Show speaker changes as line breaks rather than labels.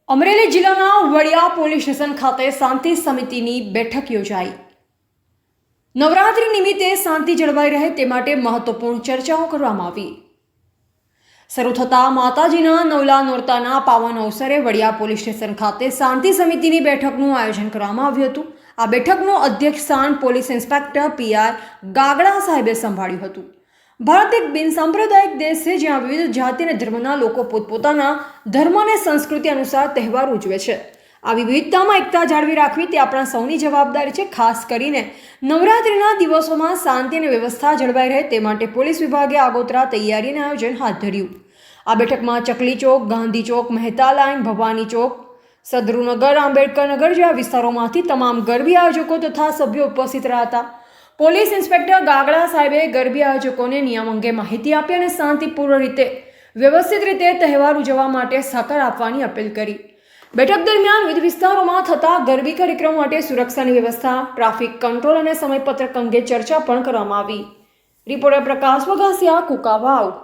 અમરેલી જિલ્લાના Vadia police station ખાતે શાંતિ સમિતિની બેઠક યોજાઈ। નવરાત્રી નિમિત્તે શાંતિ જળવાઈ રહે તે માટે મહત્વપૂર્ણ ચર્ચાઓ કરવામાં આવી। શરૂ થતા માતાજીના નવલા નોરતાના પાવન અવસરે વડિયા પોલીસ સ્ટેશન ખાતે શાંતિ સમિતિની બેઠકનું આયોજન કરવામાં આવ્યું હતું। આ બેઠકનું અધ્યક્ષસ્થાન પોલીસ ઇન્સ્પેક્ટર પીઆર ગાગડા સાહેબે સંભાળ્યું હતું। ભારત એક બિનસાંપ્રદાયિક દેશ છે જ્યાં વિવિધ જાતિ અને ધર્મના લોકો પોતપોતાના ધર્મ અને સંસ્કૃતિ અનુસાર તહેવાર ઉજવે છે। આ વિવિધતામાં એકતા જાળવી રાખવી તે આપણા સૌની જવાબદારી છે। ખાસ કરીને નવરાત્રિના દિવસોમાં શાંતિ અને વ્યવસ્થા જળવાઈ રહે તે માટે પોલીસ વિભાગે આગોતરા તૈયારી અને આયોજન હાથ ધર્યું। આ બેઠકમાં ચકલી ચોક, ગાંધી ચોક, મહેતા લાઇન, ભવાની ચોક, સદરુનગર, આંબેડકર નગર જેવા વિસ્તારોમાંથી તમામ ગરબી આયોજકો તથા સભ્યો ઉપસ્થિત રહ્યા હતા। પોલીસ ઇન્સ્પેક્ટર ગાગડા સાહેબે ગરબી આયોજકોને નિયમ અંગે માહિતી આપી અને શાંતિપૂર્ણ રીતે વ્યવસ્થિત રીતે તહેવાર ઉજવવા માટે સહકાર આપવાની અપીલ કરી। બેઠક દરમિયાન વિવિધ વિસ્તારોમાં થતા ગરબી કાર્યક્રમો માટે સુરક્ષાની વ્યવસ્થા, ટ્રાફિક કંટ્રોલ અને સમયપત્રક અંગે ચર્ચા પણ કરવામાં આવી। રિપોર્ટર પ્રકાશ વઘાસિયા, કુકાવાવ।